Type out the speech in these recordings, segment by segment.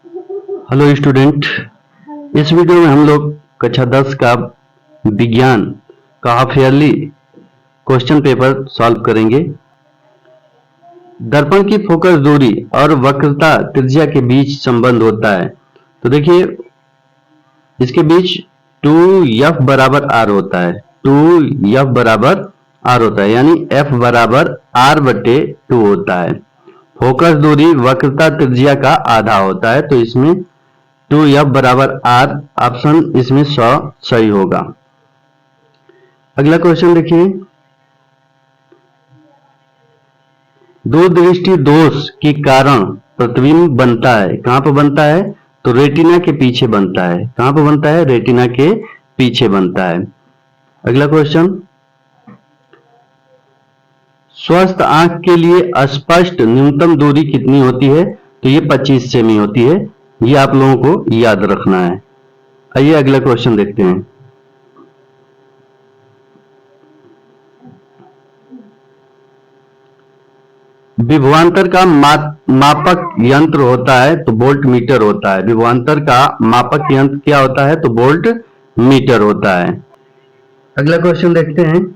Hello student. इस video में हम लोग कक्षा 10 का विज्ञान का half yearly question paper solve करेंगे। दर्पण की फोकस दूरी और वक्रता त्रिज्या के बीच संबंध होता है। तो देखिए, इसके बीच 2f बराबर r होता है। 2f बराबर r होता है, यानी f बराबर r बटे 2 होता है। फोकस दूरी वक्रता त्रिज्या का आधा होता है, तो इसमें 2f बराबर r, ऑप्शन इसमें सही होगा। अगला क्वेश्चन देखिए, दो दृष्टि दोष के कारण प्रतिबिंब बनता है। कहां पर बनता है? तो रेटिना के पीछे बनता है। कहां पर बनता है? रेटिना के पीछे बनता है। अगला क्वेश्चन, स्वस्थ आंख के लिए स्पष्ट न्यूनतम दूरी कितनी होती है? तो ये 25 सेमी होती है। ये आप लोगों को याद रखना है। आइए अगला क्वेश्चन देखते हैं। विभवांतर का मापक यंत्र होता है तो वोल्ट मीटर होता है। विभवांतर का मापक यंत्र क्या होता है? तो वोल्ट मीटर होता है। अगला क्वेश्चन देखते हैं,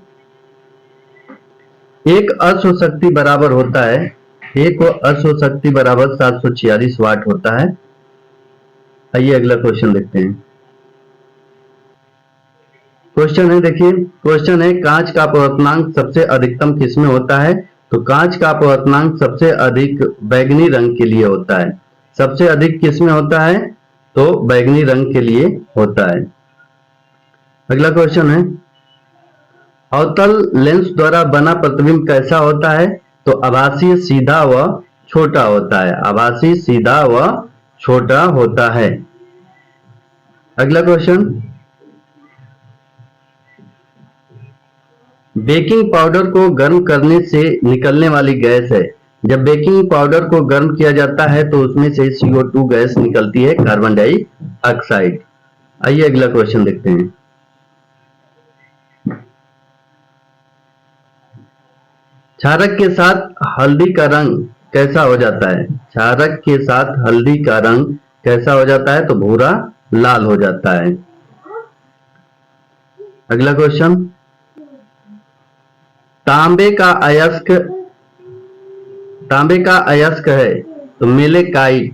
एक अश्व शक्ति बराबर होता है, एक अश्व शक्ति बराबर 746 वाट होता है। आइए अगला क्वेश्चन देखते हैं। क्वेश्चन है, देखिए क्वेश्चन है, कांच का अपवर्तनांक सबसे अधिकतम किसमें होता है? तो कांच का अपवर्तनांक सबसे अधिक बैंगनी रंग के लिए होता है। सबसे अधिक किसमें होता है? तो बैंगनी रंग के लिए होता है। अगला क्वेश्चन है, अवतल लेंस द्वारा बना प्रतिबिंब कैसा होता है? तो आभासी, सीधा व छोटा होता है। आभासी, सीधा व छोटा होता है। अगला क्वेश्चन, बेकिंग पाउडर को गर्म करने से निकलने वाली गैस है। जब बेकिंग पाउडर को गर्म किया जाता है तो उसमें से CO2 गैस निकलती है, कार्बन डाइऑक्साइड। आइए अगला क्वेश्चन देखते हैं। क्षारक के साथ हल्दी का रंग कैसा हो जाता है? क्षारक के साथ हल्दी का रंग कैसा हो जाता है? तो भूरा लाल हो जाता है। अगला क्वेश्चन, तांबे का अयस्क है तो मेलेकाइट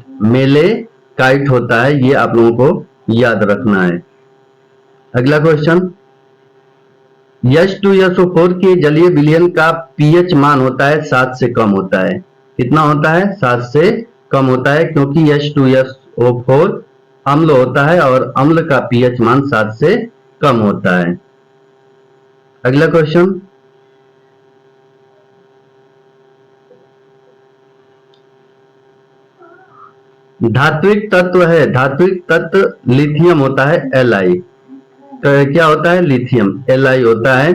होता है। ये आप लोगों को याद रखना है। अगला क्वेश्चन, H2SO4 के जलीय विलयन का पीएच मान होता है 7 से कम होता है। कितना होता है? 7 से कम होता है, क्योंकि H2SO4 अम्ल होता है और अम्ल का पीएच मान 7 से कम होता है। अगला क्वेश्चन, धात्विक तत्व है, धात्विक तत्व लिथियम होता है, Li। तो क्या होता है? लिथियम, Li होता है।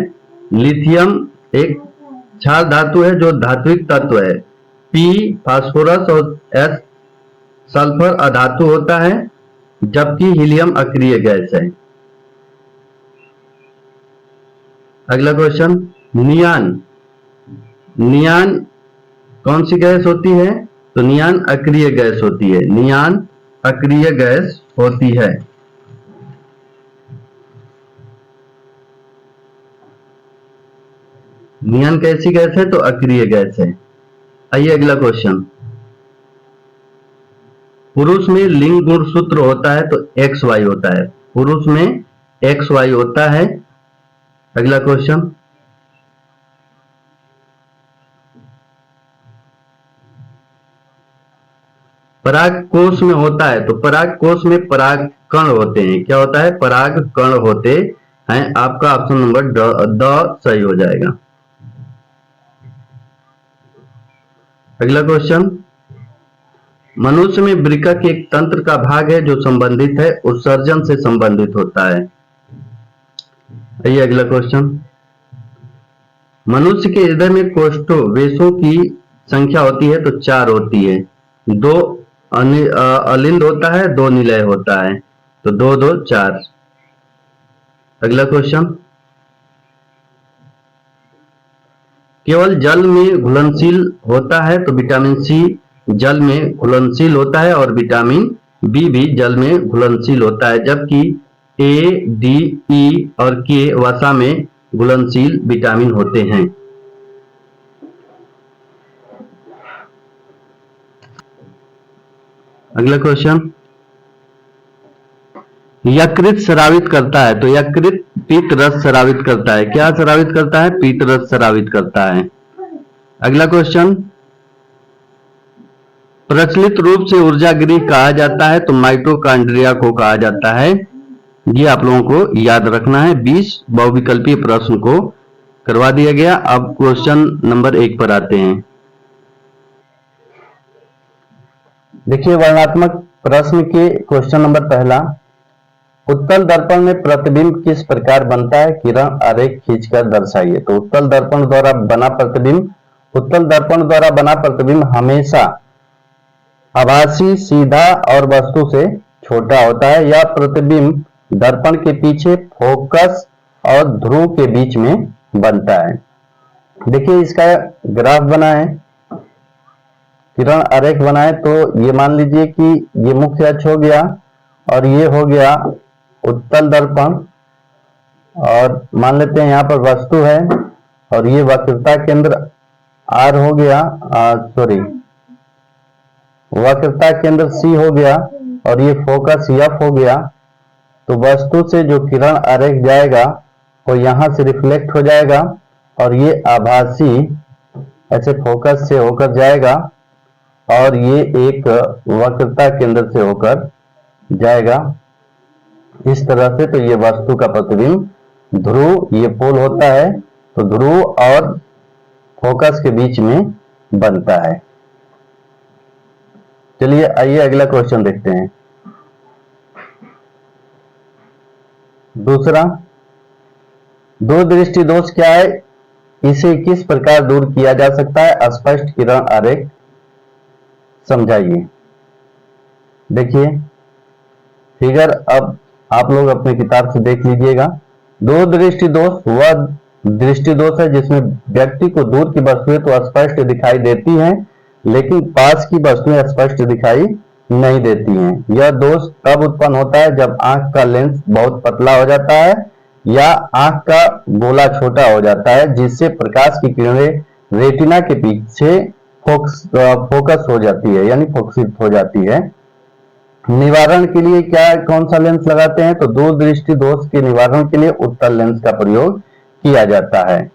लिथियम एक क्षार धातु है जो धात्विक तत्व है। P फास्फोरस और S सल्फर अधातु होता है, जबकि हीलियम अक्रिय गैस है। अगला क्वेश्चन, नियान कौन सी गैस होती है? तो नियान अक्रिय गैस होती है। नियान अक्रिय गैस होती है। नियान कैसी गैस है? तो अक्रिय गैस है। आइए अगला क्वेश्चन, पुरुष में लिंग गुण सूत्र होता है तो XY होता है। पुरुष में XY होता है। अगला क्वेश्चन, पराग कोश में होता है तो पराग कोश में पराग कण होते हैं। क्या होता है? पराग कण होते हैं। आपका ऑप्शन नंबर द सही हो जाएगा। अगला क्वेश्चन, मनुष्य में वृक्क एक तंत्र का भाग है जो संबंधित है, उत्सर्जन से संबंधित होता है। आइए अगला क्वेश्चन, मनुष्य के हृदय में कोष्ठों वेशों की संख्या होती है तो 4 होती है। 2 अलिंद होता है, 2 निलय होता है, तो 2 2 4। अगला क्वेश्चन, केवल जल में घुलनशील होता है तो विटामिन सी जल में घुलनशील होता है और विटामिन बी भी जल में घुलनशील होता है, जबकि ए, डी, ई और के वसा में घुलनशील विटामिन होते हैं। अगला क्वेश्चन, यकृत स्रावित करता है, तो यकृत पीत रस स्रावित करता है। क्या स्रावित करता है? पीत रस स्रावित करता है। अगला क्वेश्चन, प्रचलित रूप से ऊर्जा गृह कहा जाता है, तो माइटोकॉन्ड्रिया को कहा जाता है। ये आप लोगों को याद रखना है। 20 बहुविकल्पीय प्रश्न को करवा दिया गया। अब क्वेश्चन नंबर 1 पर आते हैं। देखिए वर्णनात्मक प्रश्न के क्वेश्चन नंबर पहला, उत्तल दर्पण में प्रतिबिंब किस प्रकार बनता है? किरण आरेख खींचकर दर्शाइए। तो उत्तल दर्पण द्वारा बना प्रतिबिंब हमेशा आभासी, सीधा और वस्तु से छोटा होता है। यह प्रतिबिंब दर्पण के पीछे फोकस और ध्रुव के बीच में बनता है। देखिए इसका ग्राफ बना है, किरण आरेख बना है। तो ये मान लीजिए कि ये मुख्य अक्ष हो गया और ये हो गया उत्तल दर्पण, और मान लेते हैं यहाँ पर वस्तु है और ये वक्रता केंद्र आर हो गया, वक्रता केंद्र सी हो गया और ये फोकस एफ हो गया। तो वस्तु से जो किरण आरेख जाएगा वो यहां से रिफ्लेक्ट हो जाएगा और ये आभासी ऐसे फोकस से होकर जाएगा और ये एक वक्रता केंद्र से होकर जाएगा इस तरह से। तो ये वस्तु का प्रतिबिंब ध्रुव, ये पोल होता है, तो ध्रुव और फोकस के बीच में बनता है। चलिए आइए अगला क्वेश्चन देखते हैं। दूसरा, दूरदृष्टि दोष क्या है? इसे किस प्रकार दूर किया जा सकता है? अस्पष्ट किरण आरेख समझाइए। देखिए फिगर अब आप लोग अपने किताब से देख लीजिएगा। दूरदृष्टि दोष वह दृष्टि दोष है जिसमें व्यक्ति को दूर की वस्तुएं तो स्पष्ट दिखाई देती हैं, लेकिन पास की वस्तुएं स्पष्ट दिखाई नहीं देती हैं। यह दोष तब उत्पन्न होता है जब आंख का लेंस बहुत पतला हो जाता है या आंख का गोला छोटा हो जाता है, जिससे प्रकाश की किरणें रेटिना के पीछे फोकस हो जाती है, यानी फोकसित हो जाती है। निवारण के लिए कौन सा लेंस लगाते हैं? तो दूरदृष्टि दोष के निवारण के लिए उत्तल लेंस का प्रयोग किया जाता है।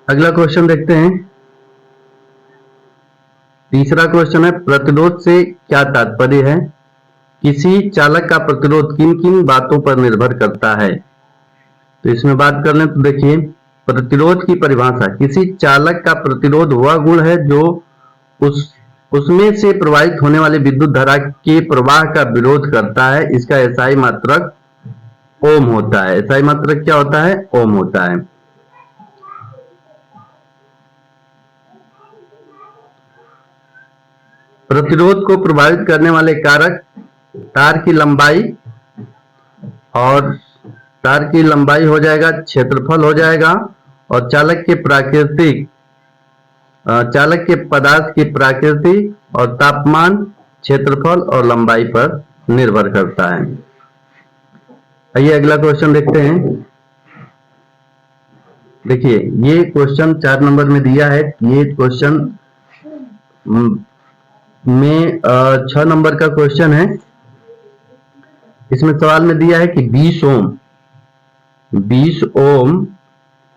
अगला क्वेश्चन देखते हैं। तीसरा क्वेश्चन है, प्रतिरोध से क्या तात्पर्य है? किसी चालक का प्रतिरोध किन किन बातों पर निर्भर करता है? तो इसमें बात कर लें तो देखिए, प्रतिरोध की परिभाषा, किसी चालक का प्रतिरोध वह गुण है जो उसमें से प्रवाहित होने वाली विद्युत धारा के प्रवाह का विरोध करता है। इसका एसआई मात्रक ओम होता है। एसआई मात्रक क्या होता है? ओम होता है। प्रतिरोध को प्रभावित करने वाले कारक तार की लंबाई, और तार की लंबाई हो जाएगा, क्षेत्रफल हो जाएगा, और चालक के पदार्थ की प्रकृति और तापमान, क्षेत्रफल और लंबाई पर निर्भर करता है। आइए अगला क्वेश्चन देखते हैं। देखिए ये क्वेश्चन 4 नंबर में दिया है। ये क्वेश्चन में 6 नंबर का क्वेश्चन है। इसमें सवाल में दिया है कि 20 ओम,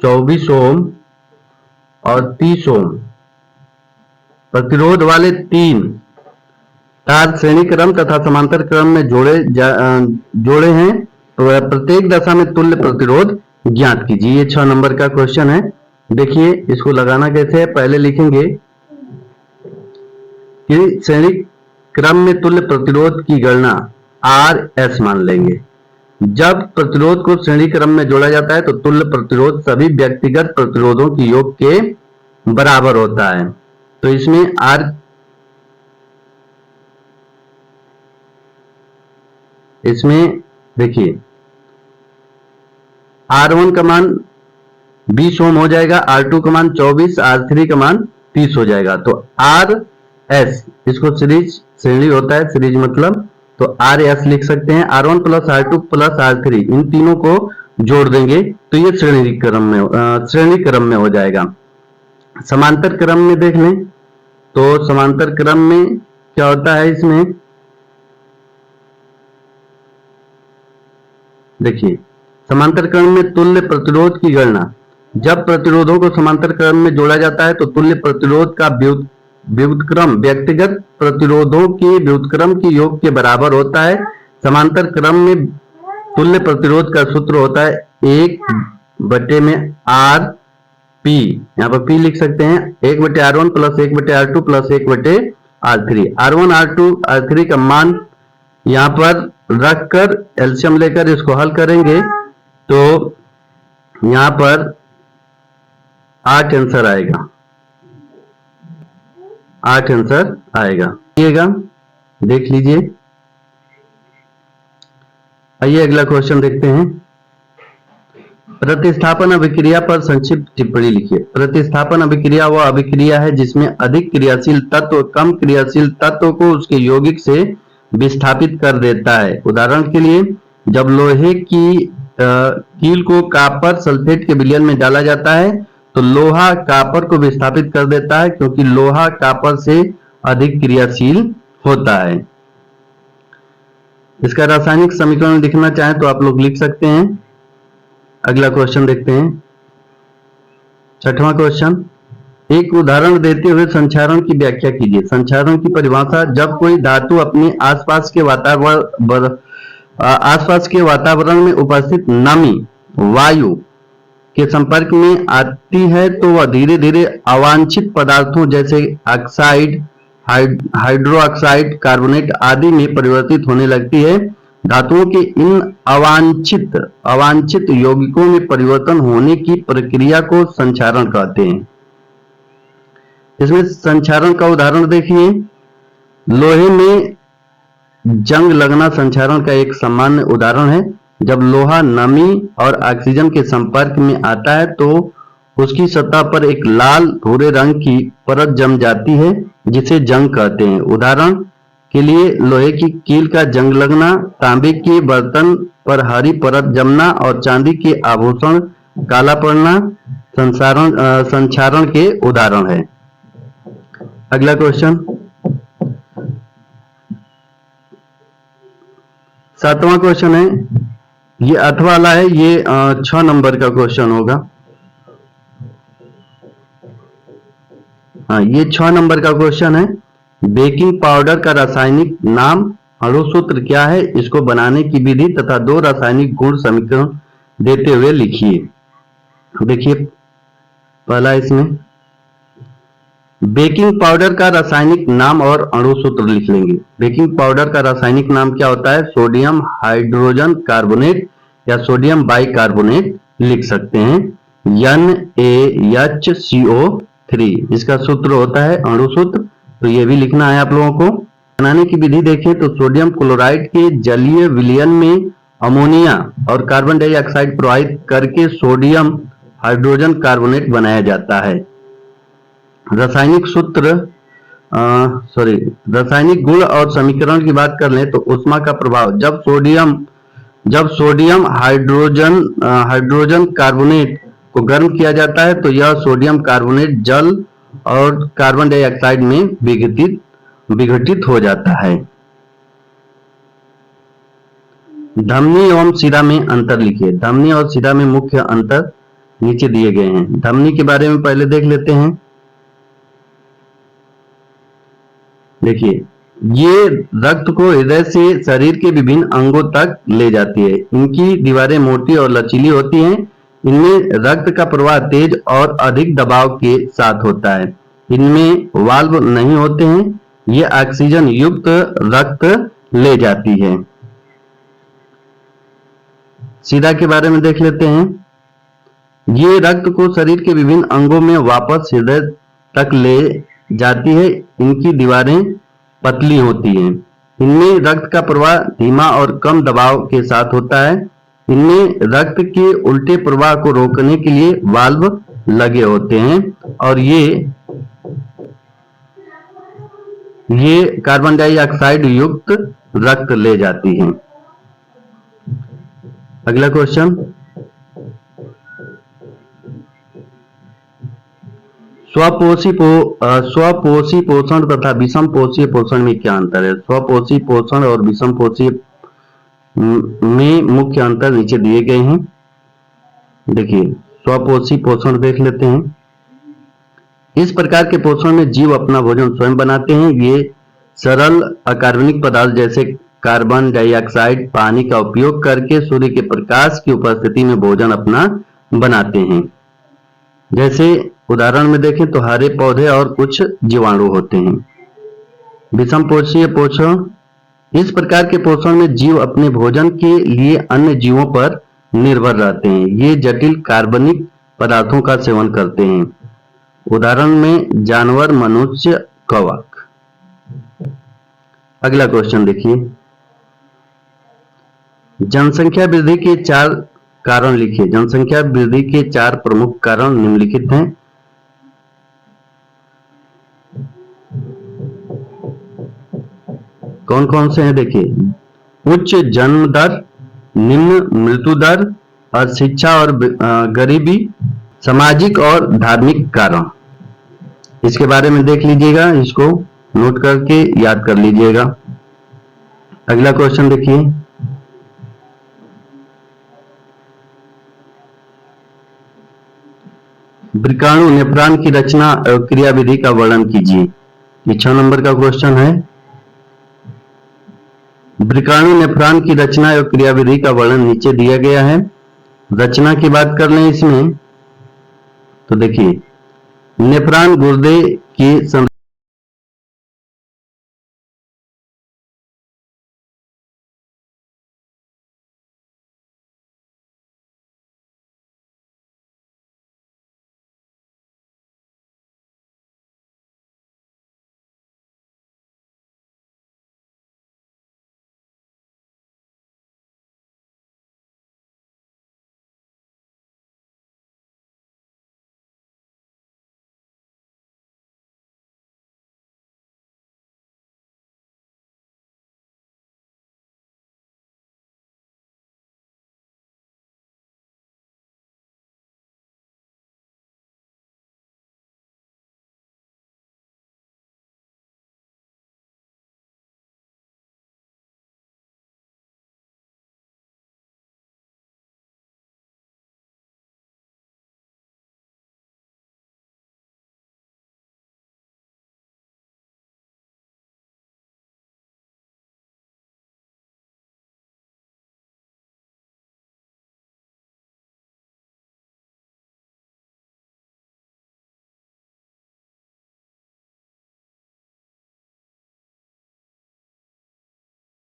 24 ओम और 30 ओम प्रतिरोध वाले 3 तार श्रेणी क्रम तथा समांतर क्रम में जोड़े हैं, तो प्रत्येक दशा में तुल्य प्रतिरोध ज्ञात कीजिए। ये 6 नंबर का क्वेश्चन है। देखिए इसको लगाना कैसे है, पहले लिखेंगे कि श्रेणी क्रम में तुल्य प्रतिरोध की गणना RS मान लेंगे। जब प्रतिरोध को श्रेणी क्रम में जोड़ा जाता है तो तुल्य प्रतिरोध सभी व्यक्तिगत प्रतिरोधों की योग के बराबर होता है। तो इसमें इसमें देखिए R1 का मान 20 ओम हो जाएगा। R2 का मान 24, R3 का मान 30 हो जाएगा। तो RS, इसको सीरीज श्रेणी होता है, सीरीज मतलब, तो RS लिख सकते हैं। R1 plus R2 plus R3 इन तीनों को जोड़ देंगे तो ये श्रेणी क्रम में हो जाएगा। समांतर क्रम में देख लें तो समांतर क्रम में क्या होता है, इसमें देखिए समांतर क्रम में तुल्य प्रतिरोध की गणना, जब प्रतिरोधों को समांतर क्रम में जोड़ा जाता है तो तुल्य प्रतिरोध का व्युत्क्रम व्यक्तिगत प्रतिरोधों के व्युत्क्रम के योग के बराबर होता है। समांतर क्रम में तुल्य प्रतिरोध का सूत्र होता है 1/R P, यहाँ पर P लिख सकते हैं 1/R1 plus 1/R2 plus 1/R3। R1 R2 R3 का मान यहाँ पर रखकर एलसीएम लेकर इसको हल करेंगे तो यहाँ पर 8 आंसर आएगा, 8 आंसर आएगा। देख लीजिए। आइए अगला क्वेश्चन देखते हैं। प्रतिस्थापन अभिक्रिया पर संक्षिप्त टिप्पणी लिखिए। प्रतिस्थापन अभिक्रिया वह अभिक्रिया है जिसमें अधिक क्रियाशील तत्व कम क्रियाशील तत्व को उसके यौगिक से विस्थापित कर देता है। उदाहरण के लिए, जब लोहे की कील को कॉपर सल्फेट के विलयन में डाला जाता है तो लोहा कॉपर को विस्थापित कर देता है क्योंकि लोहा कॉपर से अधिक क्रियाशील होता है। इसका रासायनिक समीकरण लिखना चाहें तो आप लोग लिख सकते हैं। अगला क्वेश्चन देखते हैं। 6वां क्वेश्चन, एक उदाहरण देते हुए संचारण की व्याख्या कीजिए। संचारण की परिभाषा, जब कोई धातु अपने आसपास के वातावरण में उपस्थित नमी वायु के संपर्क में आती है तो वह धीरे धीरे अवांछित पदार्थों जैसे ऑक्साइड, हाइड्रोक्साइड, कार्बोनेट आदि में परिवर्तित होने लगती है। धातुओं के इन अवांछित यौगिकों में परिवर्तन होने की प्रक्रिया को संचारण कहते हैं। इसमें संचारण का उदाहरण देखिए। लोहे में जंग लगना संचारण का एक सामान्य उदाहरण है। जब लोहा नमी और ऑक्सीजन के संपर्क में आता है तो उसकी सतह पर एक लाल भूरे रंग की परत जम जाती है जिसे जंग कहते हैं। उदाहरण के लिए लोहे की कील का जंग लगना, तांबे के बर्तन पर हरी परत जमना और चांदी के आभूषण काला पड़ना संचारण के उदाहरण है। अगला क्वेश्चन 7वां क्वेश्चन है, ये अथवा वाला है, ये 6 नंबर का क्वेश्चन होगा। हाँ, ये 6 नंबर का क्वेश्चन है। बेकिंग पाउडर का रासायनिक नाम, अणु सूत्र क्या है, इसको बनाने की विधि तथा 2 रासायनिक गुण समीकरण देते हुए लिखिए। देखिए पहला इसमें बेकिंग पाउडर का रासायनिक नाम और अणु सूत्र लिख लेंगे। बेकिंग पाउडर का रासायनिक नाम क्या होता है? सोडियम हाइड्रोजन कार्बोनेट या सोडियम बाइकार्बोनेट लिख सकते हैं, NaHCO3। इसका सूत्र होता है अणु सूत्र, तो ये भी लिखना है आप लोगों को। बनाने की विधि देखें तो सोडियम क्लोराइड के जलीय विलयन में अमोनिया और कार्बन डाइऑक्साइड प्रवाहित करके सोडियम हाइड्रोजन कार्बोनेट बनाया जाता है। रासायनिक गुण और समीकरण की बात कर लें तो ऊष्मा का प्रभाव, जब सोडियम हाइड्रोजन कार्बोनेट को गर्म किया जाता है तो यह सोडियम कार्बोनेट जल और कार्बन डाइऑक्साइड में विघटित हो जाता है। धमनी एवं शिरा में अंतर लिखिए। धमनी और शिरा में मुख्य अंतर नीचे दिए गए हैं। धमनी के बारे में पहले देख लेते हैं। देखिए, ये रक्त को हृदय से शरीर के विभिन्न अंगों तक ले जाती है। इनकी दीवारें मोटी और लचीली होती हैं। इनमें रक्त का प्रवाह तेज और अधिक दबाव के साथ होता है। इनमें वाल्व नहीं होते हैं। ये ऑक्सीजन युक्त रक्त ले जाती है। शिरा के बारे में देख लेते हैं। ये रक्त को शरीर के विभिन्न अंगों में वापस हृदय तक ले जाती है। इनकी दीवारें पतली होती हैं। इनमें रक्त का प्रवाह धीमा और कम दबाव के साथ होता है। इनमें रक्त के उल्टे प्रवाह को रोकने के लिए वाल्व लगे होते हैं और ये कार्बन डाइऑक्साइड युक्त रक्त ले जाती हैं। अगला क्वेश्चन, स्वपोषी पोषण तथा विषम पोषी पोषण में क्या अंतर है? स्वपोषी पोषण और विषम पोषी में मुख्य अंतर नीचे दिए गए हैं। देखिए, स्वपोषी पोषण देख लेते हैं। इस प्रकार के पोषण में जीव अपना भोजन स्वयं बनाते हैं। ये सरल अकार्बनिक पदार्थ जैसे कार्बन डाइऑक्साइड, पानी का उपयोग करके सूर्य के प्रकाश की उपस्थिति में भोजन अपना बनाते हैं। जैसे उदाहरण में देखें तो हरे पौधे और कुछ जीवाणु होते हैं। विषम पोषीय पोषण, इस प्रकार के पोषण में जीव अपने भोजन के लिए अन्य जीवों पर निर्भर रहते हैं। ये जटिल कार्बनिक पदार्थों का सेवन करते हैं। उदाहरण में जानवर, मनुष्य, कवक। अगला क्वेश्चन देखिए, जनसंख्या वृद्धि के 4 कारण लिखिए। जनसंख्या वृद्धि के 4 प्रमुख कारण निम्नलिखित हैं। कौन कौन से हैं? देखिए, उच्च जन्म दर, निम्न मृत्यु दर, अशिक्षा और गरीबी, सामाजिक और धार्मिक कारण। इसके बारे में देख लीजिएगा, इसको नोट करके याद कर लीजिएगा। अगला क्वेश्चन देखिए, वृकाणु नेफ्रॉन की रचना और क्रियाविधि का वर्णन कीजिए। ये 6 नंबर का क्वेश्चन है। वृकाणु नेफ्रॉन की रचना और क्रियाविधि का वर्णन नीचे दिया गया है। रचना की बात कर लें इसमें तो देखिए, नेफ्रॉन गुर्दे की